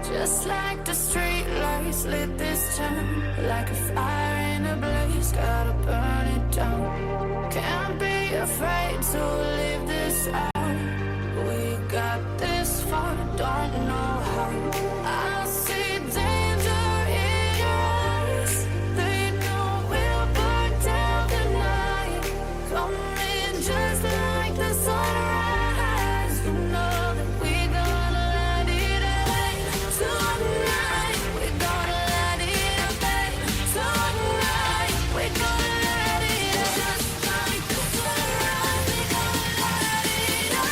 Just like the street lights lit this town, like a fire in a blaze, gotta burn it down. Can't be afraid to leave this out. We got this far, don't know how. I see danger in your eyes. They know we'll burn down the night. Coming just like the sunrise. You know that we're gonna let it away. Tonight, we're gonna let it away. Tonight, we're gonna let it away. Just like the sunrise, we're gonna let it away.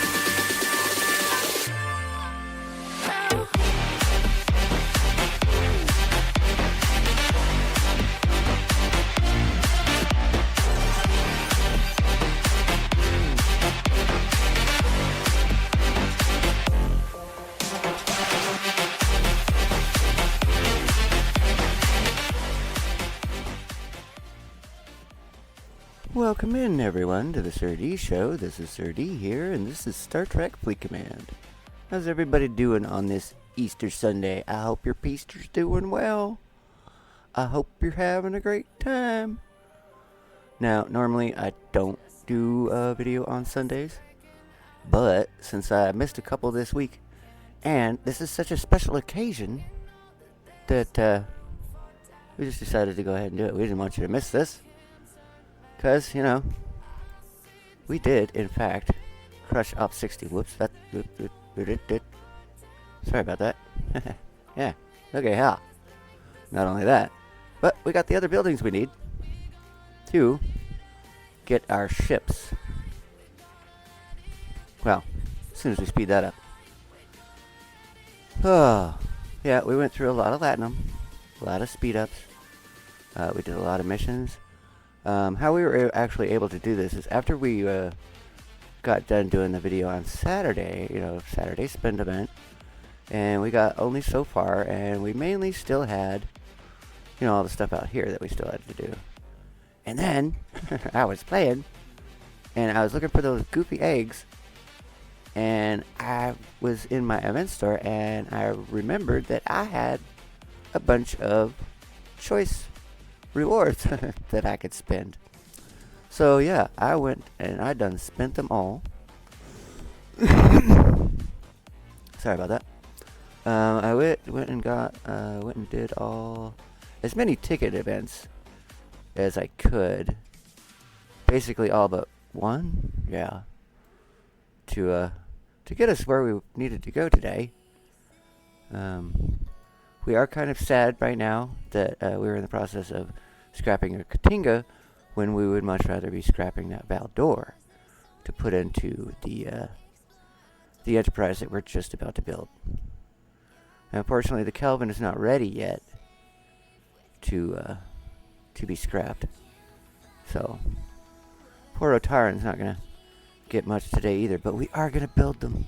Welcome in, everyone, to the SirD show. This is SirD here, and this is Star Trek Fleet Command. How's everybody doing on this Easter Sunday? I hope your Peaster's doing well. I hope you're having a great time. Now, normally I don't do a video on Sundays, but since I missed a couple this week, and this is such a special occasion that we just decided to go ahead and do it. We didn't want you to miss this. Because, you know, we did, in fact, crush Op 60. Whoops, that. Sorry about that. Yeah, okay, ha. Not only that, but we got the other buildings we need to get our ships. Well, as soon as we speed that up. Oh, yeah, we went through a lot of Latinum, a lot of speed ups. We did a lot of missions. How we were actually able to do this is after we got done doing the video on Saturday, Saturday spend event, and we got only so far, and we mainly still had, all the stuff out here that we still had to do. And then, I was playing, and I was looking for those goofy eggs, and I was in my event store, and I remembered that I had a bunch of choice rewards that I could spend. So yeah, I went and I done spent them all. Sorry about that. I went and did as many ticket events as I could. Basically all but one, yeah. To get us where we needed to go today. We are kind of sad right now that we were in the process of scrapping a Katinga when we would much rather be scrapping that Valdor to put into the Enterprise that we're just about to build. Now, unfortunately, the Kelvin is not ready yet to be scrapped. So, poor Rotarran's not going to get much today either, but we are going to build them.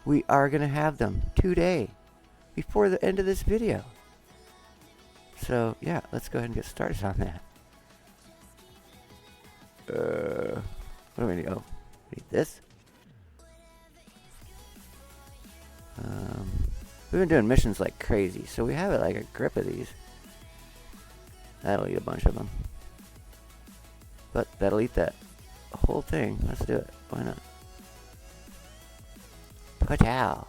We are going to have them today, before the end of this video. So, yeah, let's go ahead and get started on that. What do we need? Oh, we need this. We've been doing missions like crazy, so we have like a grip of these. That'll eat a bunch of them. But that'll eat that whole thing. Let's do it. Why not? Pow.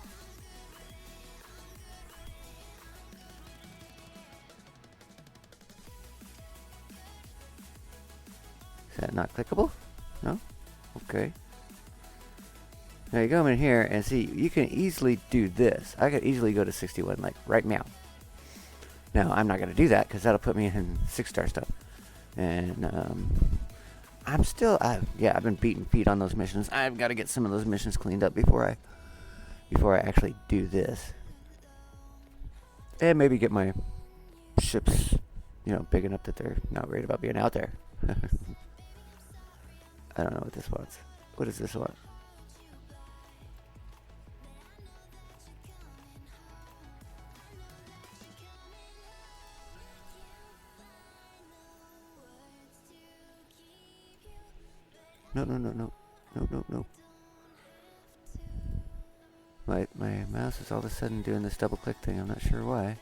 Is that not clickable? No? Okay. Now you go in here and see, you can easily do this. I could easily go to 61, like right now. Now, I'm not going to do that because that'll put me in 6-star stuff. And, I'm still, I've been beating feet on those missions. I've got to get some of those missions cleaned up before I actually do this. And maybe get my ships, big enough that they're not worried about being out there. I don't know what this wants. What does this want? No. My mouse is all of a sudden doing this double click thing. I'm not sure why.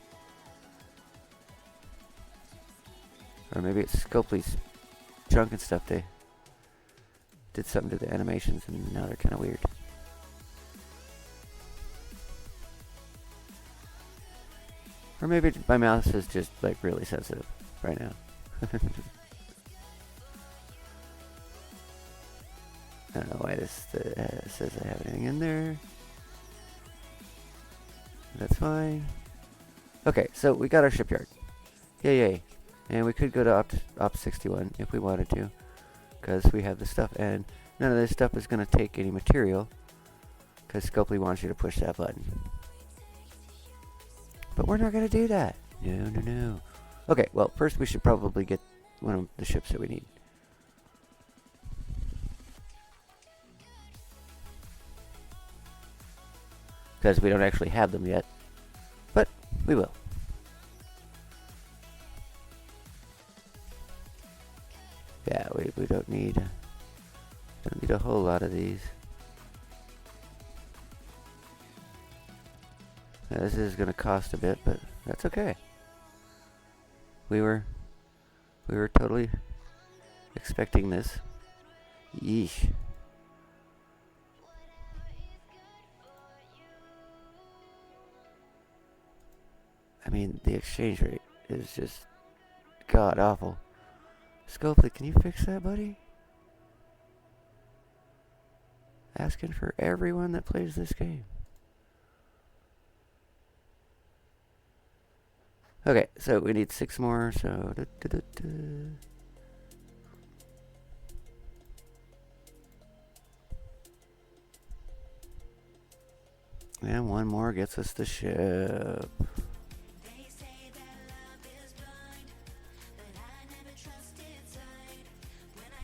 Or maybe it's Scopely's junk and stuff. They did something to the animations and now they're kind of weird. Or maybe my mouse is just like really sensitive right now. I don't know why this says I have anything in there. That's fine. Okay, so we got our shipyard. Yay. And we could go to Op 61 if we wanted to, because we have the stuff, and none of this stuff is going to take any material, because Scopely wants you to push that button. But we're not going to do that. No. Okay, well, first we should probably get one of the ships that we need. Because we don't actually have them yet, but we will. Yeah, we don't need a whole lot of these. Now, this is going to cost a bit, but that's okay. We were totally expecting this. Yeesh. I mean, the exchange rate is just god awful. Scopely, can you fix that, buddy? Asking for everyone that plays this game. Okay, so we need 6 more, so... And 1 more gets us the ship.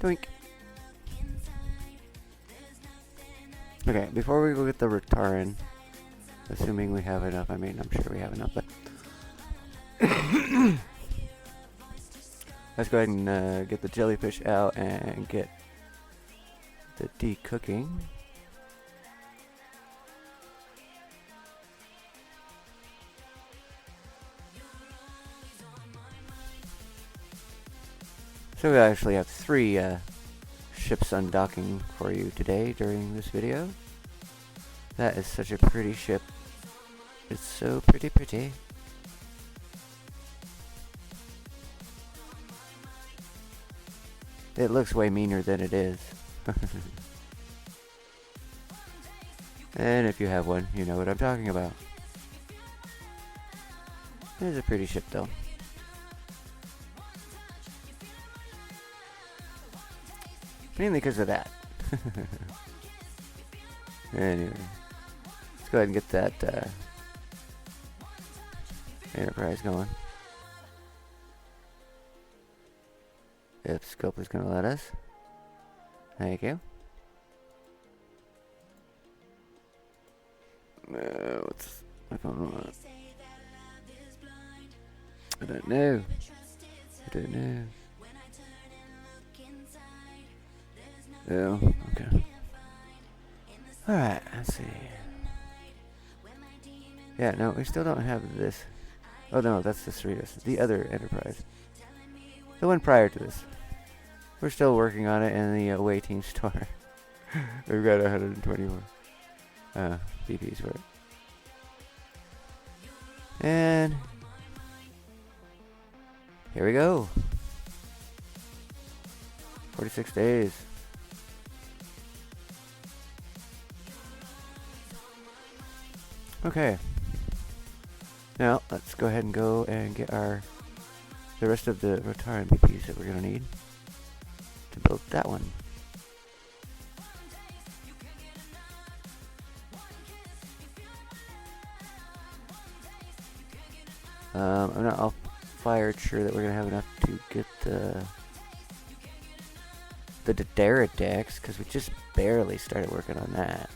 Doink. Okay, before we go get the Rotarran, assuming we have enough, I mean, I'm sure we have enough, but... let's go ahead and get the Jellyfish out and get the decooking. So we actually have 3 ships undocking for you today during this video. That is such a pretty ship. It's so pretty. It looks way meaner than it is. And if you have one, you know what I'm talking about. It is a pretty ship though. Mainly because of that. Anyway, let's go ahead and get that Enterprise going. If Scope is going to let us. Thank you. What's my phone on? I don't know. Oh, okay. Alright, let's see. Yeah, no, we still don't have this. Oh no, that's the SirD, the other Enterprise. The one prior to this. We're still working on it in the away team store. We've got 121 VPs for it. And here we go. 46 days. Okay. Now let's go ahead and go and get the rest of the Rotarran VPs that we're gonna need to build that one. I'm not all fired sure that we're gonna have enough to get the Dara decks, because we just barely started working on that,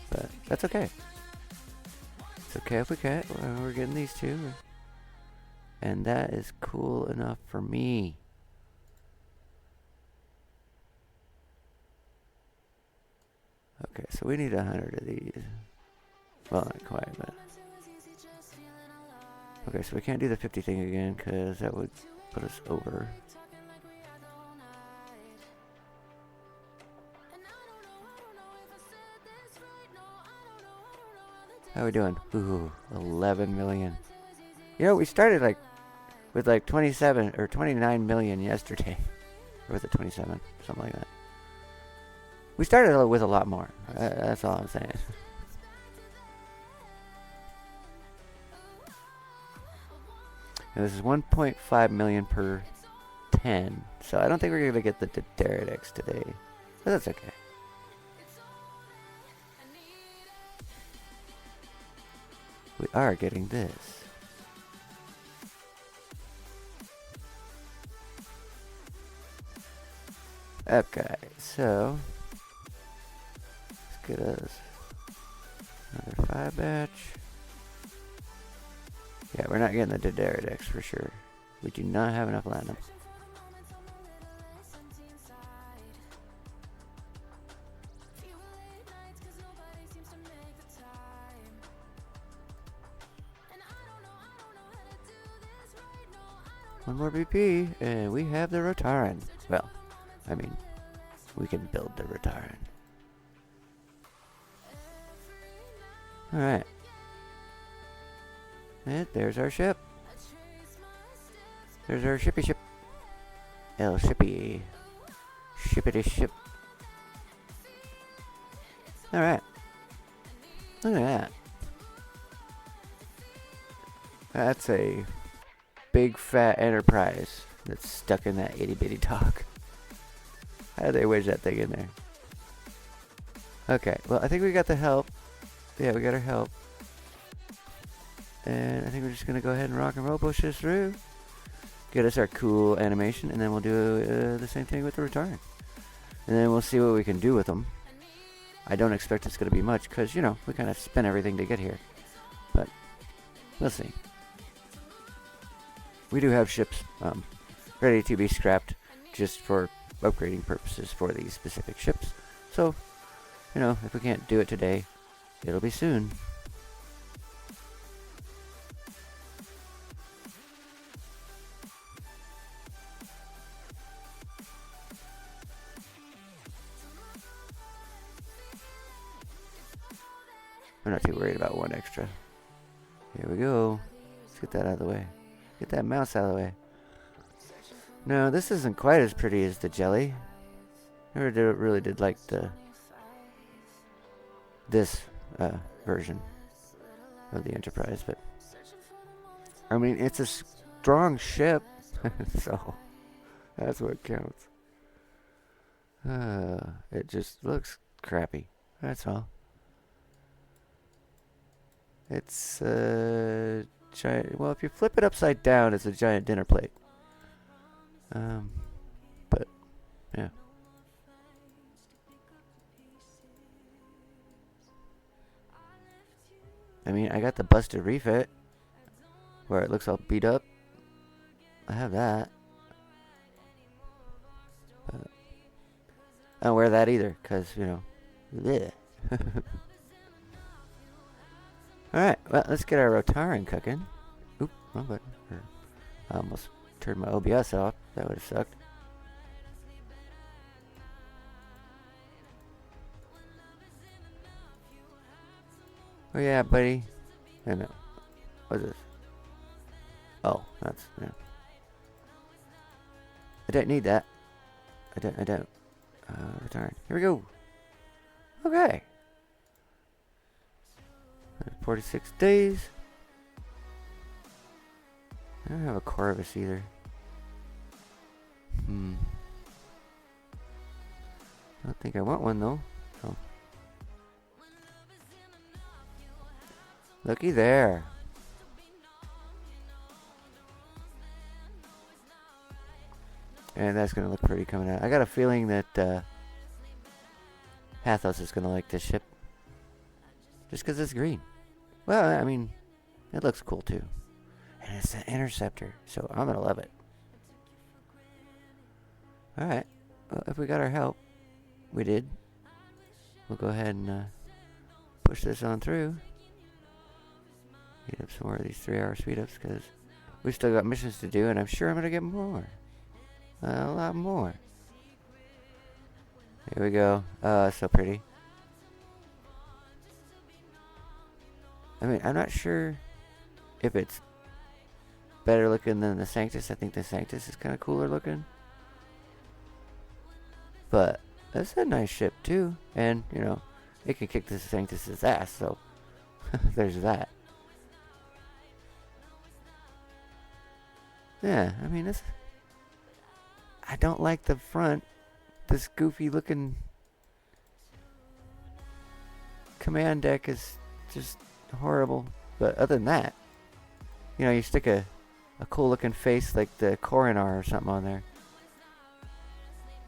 but that's okay. It's okay if we can't. We're getting these 2, and that is cool enough for me. Okay, so we need 100 of these. Well, not quite, but... Okay, so we can't do the 50 thing again, because that would put us over. How are we doing? Ooh, 11 million. You know, we started like with like 27 or 29 million yesterday. Or was it 27? Something like that. We started with a lot more. That's all I'm saying. And this is 1.5 million per 10. So I don't think we're going to get the Pterodix today. But that's okay. We are getting this. Okay, so let's get us another 5 batch. Yeah, we're not getting the Pterodix for sure. We do not have enough platinum. One more BP, and we have the Rotarran. Well, I mean, we can build the Rotarran. Alright. And there's our ship. There's our shippy ship. El Shippy. Shippity ship. Alright. Look at that. That's a big fat Enterprise that's stuck in that itty bitty dock. How did they wedge that thing in there? Okay, well I think we got the help. Yeah, we got our help. And I think we're just gonna go ahead and rock and roll, push this through. Get us our cool animation, and then we'll do the same thing with the Rotarran. And then we'll see what we can do with them. I don't expect it's gonna be much, because, you know, we kind of spent everything to get here. But, we'll see. We do have ships ready to be scrapped just for upgrading purposes for these specific ships. So, you know, if we can't do it today, it'll be soon. We're not too worried about one extra. Here we go. Let's get that out of the way. Get that mouse out of the way. No, this isn't quite as pretty as the Jelly. I really did like this version of the Enterprise, but I mean, it's a strong ship, so that's what counts. It just looks crappy. That's all. It's giant. Well, if you flip it upside down, it's a giant dinner plate. But yeah. I mean, I got the busted refit where it looks all beat up. I have that. But I don't wear that either, cause you know. Bleh. Alright, well, let's get our Rotarran cooking. Oop, wrong button. I almost turned my OBS off. That would have sucked. Oh yeah, buddy. I know. What's this? Oh, that's, yeah. I don't need that. I don't. Rotarran. Here we go. Okay. 46 days. I don't have a Corvus either. I don't think I want one though. So. Looky there. And that's gonna look pretty coming out. I got a feeling that Pathos is gonna like this ship. Just because it's green. Well, I mean, it looks cool too. And it's an interceptor, so I'm going to love it. Alright, well, if we got our help, we did. We'll go ahead and push this on through. Speed up some more of these 3-hour speed ups because we've still got missions to do, and I'm sure I'm gonna get more. A lot more. Here we go. So pretty. I mean, I'm not sure if it's better looking than the Sanctus. I think the Sanctus is kind of cooler looking. But that's a nice ship too. And, you know, it can kick the Sanctus's ass, so there's that. Yeah, I mean, I don't like the front. This goofy looking command deck is just horrible. But other than that, you know, you stick a cool looking face like the Coronar or something on there.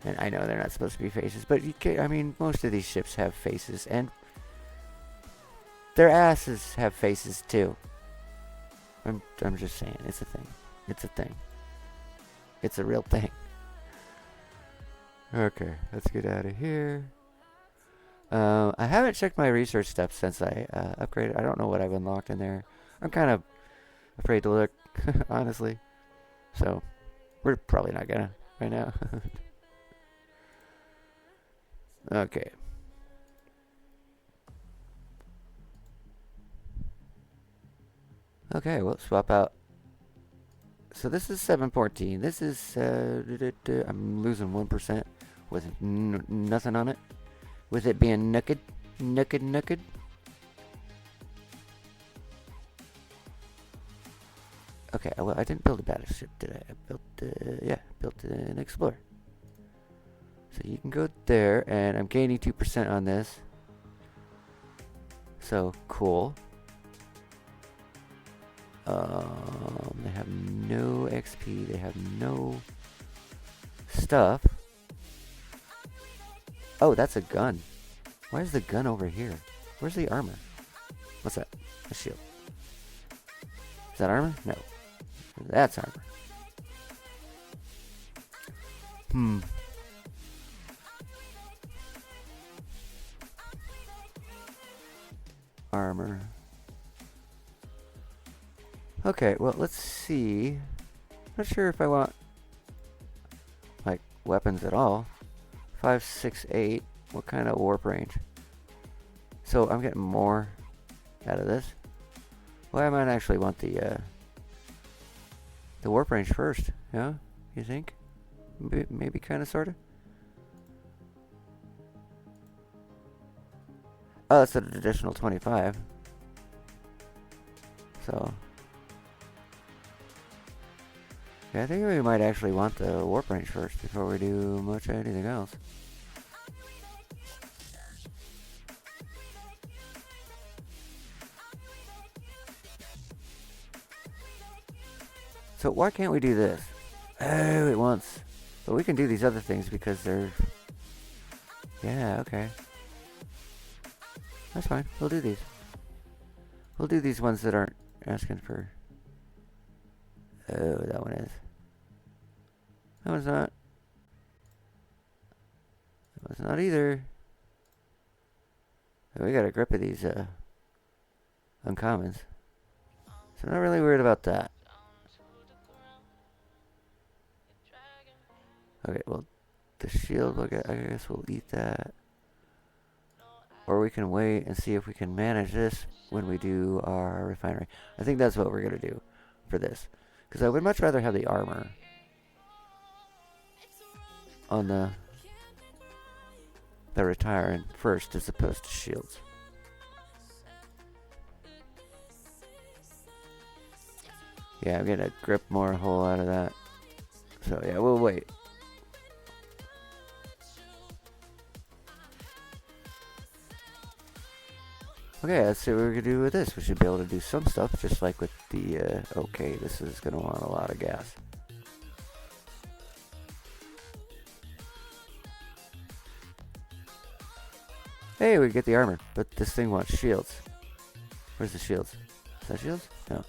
And I know they're not supposed to be faces, but I mean, most of these ships have faces, and their asses have faces too. I'm just saying, it's a thing. It's a thing. It's a real thing. Okay, let's get out of here. I haven't checked my research steps since I upgraded. I don't know what I've unlocked in there. I'm kind of afraid to look, honestly. So, we're probably not gonna right now. Okay. Okay, we'll swap out. So this is 714. This is, I'm losing 1% with nothing on it. With it being naked. Okay, well, I didn't build a battleship, did I? I built an Explorer. So you can go there, and I'm gaining 2% on this. So, cool. They have no XP, they have no stuff. Oh, that's a gun. Why is the gun over here? Where's the armor? What's that? A shield. Is that armor? No. That's armor. Armor. Okay, well, let's see. Not sure if I want, like, weapons at all. 5, 6, 8. What kind of warp range? So I'm getting more out of this. Well, I might actually want the warp range first. Yeah, you think? Maybe kind of, sort of. Oh, that's an additional 25. So, yeah, I think we might actually want the warp range first before we do much anything else. So why can't we do this? Oh, it wants. But we can do these other things because they're... Yeah, okay. That's fine. We'll do these. We'll do these ones that aren't asking for... Oh, that one is. That one's not. That one's not either. Oh, we got a grip of these uncommons. So I'm not really worried about that. Okay, well, the shield, I guess we'll eat that. Or we can wait and see if we can manage this when we do our refinery. I think that's what we're going to do for this. Because I would much rather have the armor on the Rotarran first as opposed to shields. Yeah, I'm going to grip more hole out of that. So yeah, we'll wait. Okay, let's see what we can do with this. We should be able to do some stuff, just like with the, okay, this is going to want a lot of gas. Hey, we get the armor, but this thing wants shields. Where's the shields? Is that shields? No.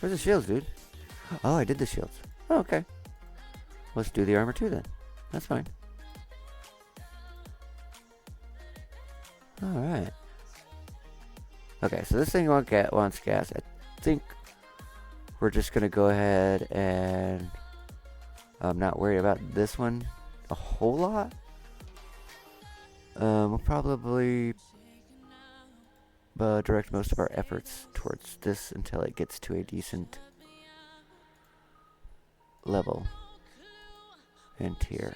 Where's the shields, dude? Oh, I did the shields. Oh, okay. Let's do the armor too, then. That's fine. Alright. Okay, so this thing wants gas. think we're just going to go ahead and I'm not worried about this one a whole lot. We'll probably direct most of our efforts towards this until it gets to a decent level and tier.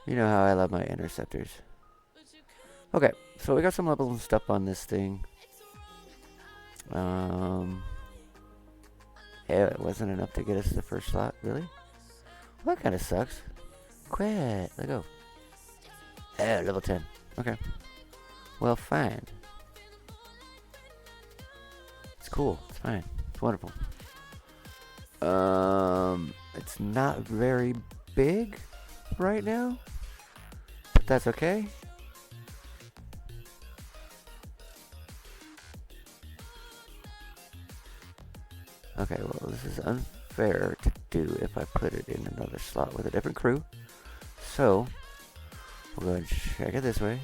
You know how I love my interceptors. Okay, so we got some levels and stuff on this thing. Yeah, it wasn't enough to get us the first slot, really? Well, that kind of sucks. Quit, let go. Level 10. Okay. Well, fine. It's cool. It's fine. It's wonderful. It's not very big right now, but that's okay. Okay, well, this is unfair to do if I put it in another slot with a different crew. So, we'll go ahead and check it this way.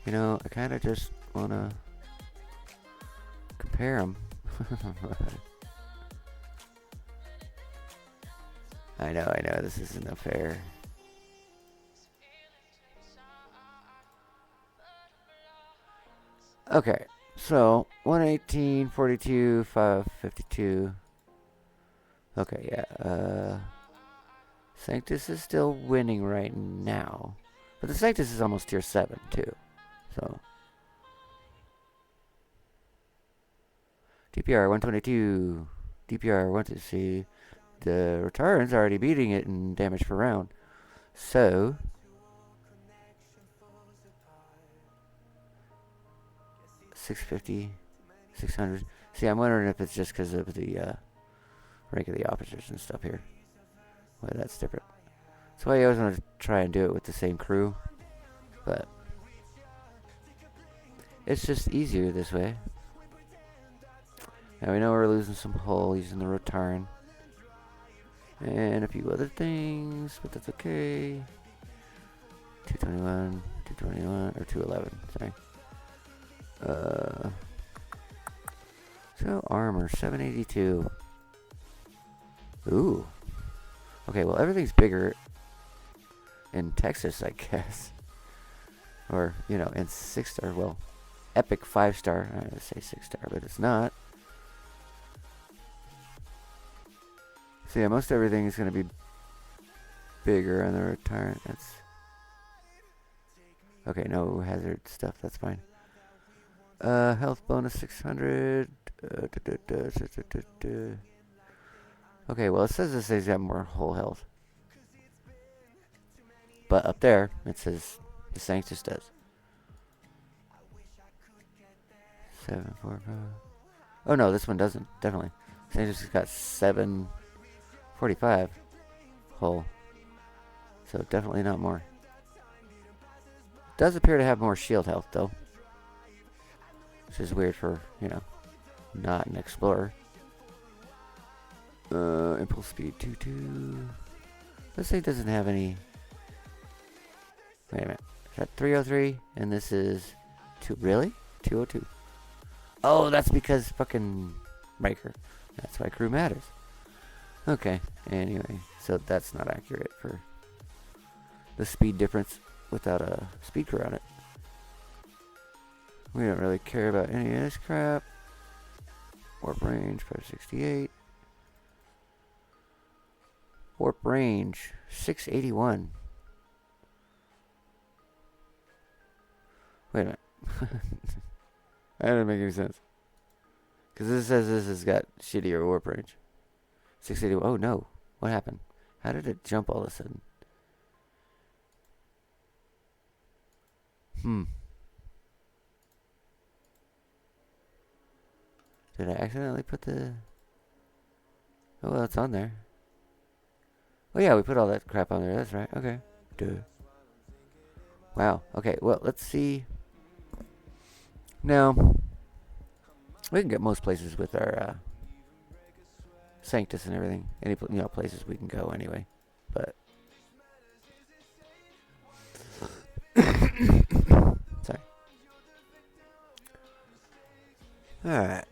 You know, I kind of just want to compare them. I know, this isn't fair. Okay, so 118, 42, 552. Okay, yeah. Sanctus is still winning right now, but the Sanctus is almost tier 7 too. So DPR 122, DPR 123. The Rotarran's already beating it in damage per round. So $650, $600. See, I'm wondering if it's just because of the rank of the officers and stuff here. Why that's different. That's why I always want to try and do it with the same crew, but it's just easier this way. Now we know we're losing some hull using the Rotarran. And a few other things, but that's okay. 221, 221, or 211, sorry. So armor, 782. Ooh. Okay, well everything's bigger in Texas, I guess. Or, you know, in 6-star, well, epic 5-star. I would say 6-star, but it's not. So yeah, most everything is going to be bigger on the Rotarran. That's okay. No hazard stuff. That's fine. Health bonus 600. Okay, well it says this thing's got more whole health, but up there it says the Sanctus does. 745. Oh no, this one doesn't. Definitely, Sanctus has got 745 hull, so definitely not more. Does appear to have more shield health though, which is weird for, you know, not an explorer. Impulse speed 22. This thing doesn't have any. Wait a minute, is that 303? And this is 2. Really? 202. Oh, that's because fucking Riker. That's why crew matters. Okay, anyway, so that's not accurate for the speed difference without a speed crew on it. We don't really care about any of this crap. Warp range 568. Warp range 681. Wait a minute. That doesn't make any sense. Because this says this has got shittier warp range. 681. Oh no. What happened? How did it jump all of a sudden? Did I accidentally put the... Oh, well, it's on there. Oh yeah, we put all that crap on there. That's right. Okay. Duh. Wow. Okay, well, let's see. Now, we can get most places with our Sanctus and everything. Any places we can go anyway. But sorry. All right.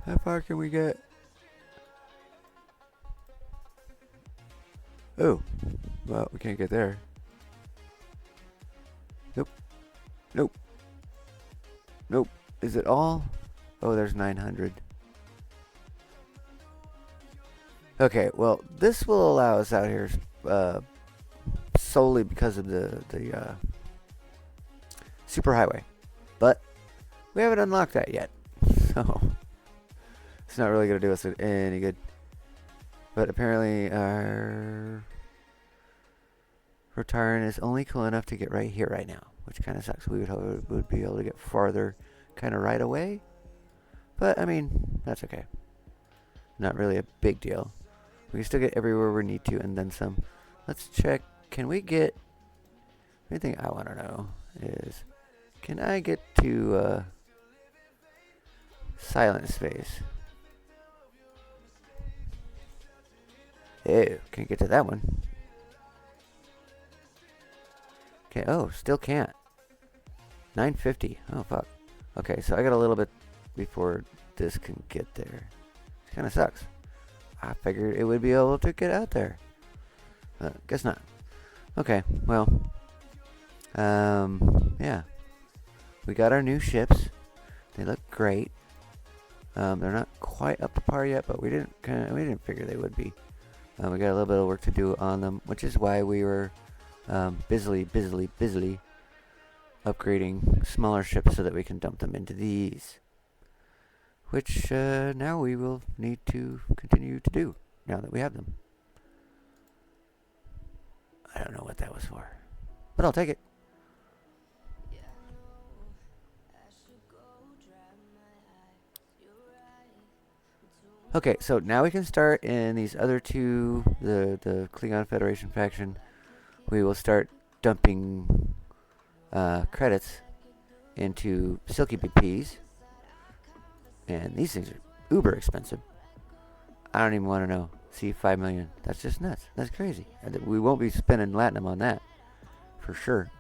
How far can we get? Oh, well, we can't get there. Nope. Nope. Nope. Is it all? Oh, there's 900. Okay, well, this will allow us out here solely because of the superhighway. But we haven't unlocked that yet. So it's not really going to do us any good. But apparently our Rotarran is only cool enough to get right here right now, which kind of sucks. We would hope it would be able to get farther kind of right away. But, I mean, that's okay. Not really a big deal. We can still get everywhere we need to and then some. Let's check. Can we get... The thing I want to know is, can I get to silent space? Ew, can't get to that one. Okay, oh, still can't. 950. Oh, fuck. Okay, so I got a little bit before this can get there. Kind of sucks. I figured it would be able to get out there. Guess not. Okay, well. Yeah. We got our new ships. They look great. They're not quite up to par yet, but we didn't figure they would be. We got a little bit of work to do on them, which is why we were busily upgrading smaller ships so that we can dump them into these. Which now we will need to continue to do, now that we have them. I don't know what that was for, but I'll take it. Okay, so now we can start in these other two, the Klingon Federation faction. We will start dumping credits into Silky BPs. And these things are uber expensive. I don't even want to know. See, 5 million. That's just nuts. That's crazy. We won't be spending Latinum on that. For sure.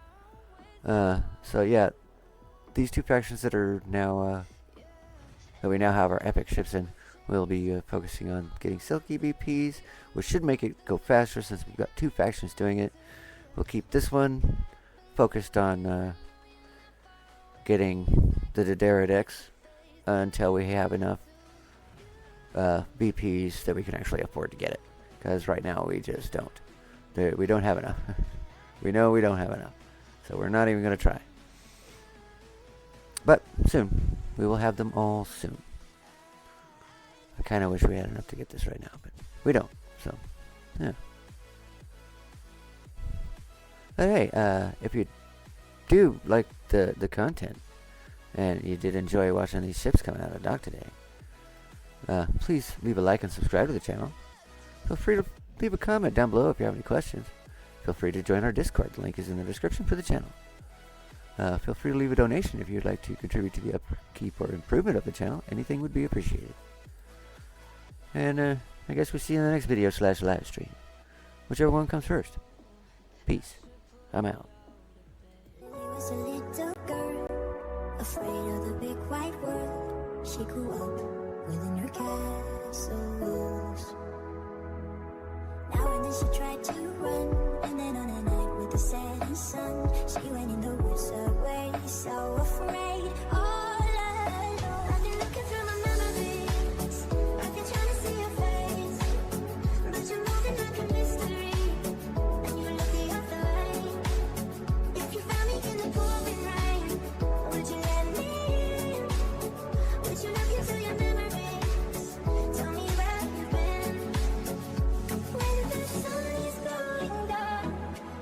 So yeah, these two factions that are now, that we now have our epic ships in, we'll be focusing on getting Silky BPs, which should make it go faster since we've got two factions doing it. We'll keep this one focused on getting the Dederadex until we have enough BPs that we can actually afford to get it. Because right now we just don't. We don't have enough. We know we don't have enough. So we're not even going to try. But soon. We will have them all soon. I kind of wish we had enough to get this right now, but we don't. So, yeah. But hey, if you do like the content, and you did enjoy watching these ships coming out of dock today, please leave a like and subscribe to the channel. Feel free to leave a comment down below if you have any questions. Feel free to join our Discord. The link is in the description for the channel. Feel free to leave a donation if you'd like to contribute to the upkeep or improvement of the channel. Anything would be appreciated. And I guess we'll see you in the next video / live stream. Whichever one comes first. Peace. I'm out. Was a little girl, afraid of the big white world. She grew up within her castle walls. Now and then she tried to run, and then on a night with the setting sun, she went in the woods away, so afraid. All alone, I've been looking through my memories. I've been trying to see your face, but you're moving like a mystery, and you look the other way. If you found me in the pouring rain, would you let me in? Would you look into your memories? Tell me where you've been. When the sun is going down,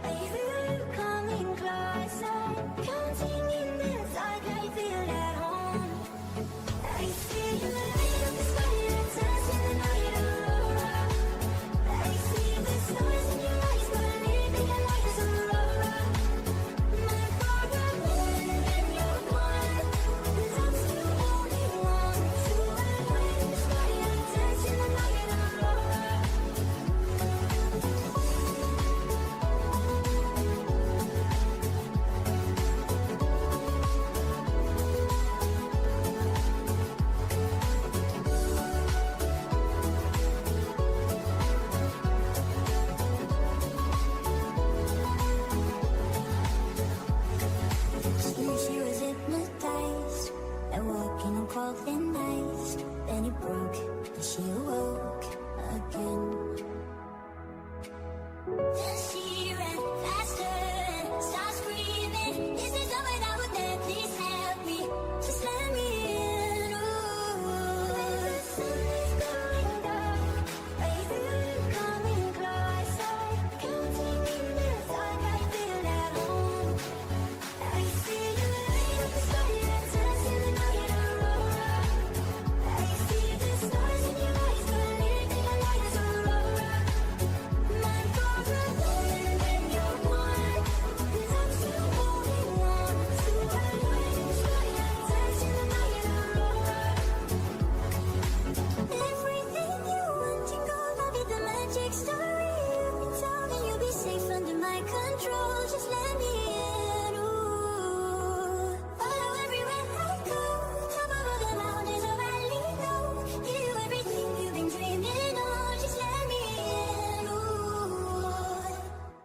I feel you coming closer. Counting in the dark, I feel at home. eyes. Then it broke, and she awoke again. Then she ran faster and started screaming, this is not what I would let, please help me, just let me in. Ooh. The sun is going down, I feel it coming closer, counting minutes like I feel at home. I see the light of the sky that turns in the night aurora. I see the stars in your eyes, believe in the light as aurora. My favorite woman when you're one, loves you holding on to a light in the sky that turns in the night aurora. Everything you want, jingle, love it, the magic starts.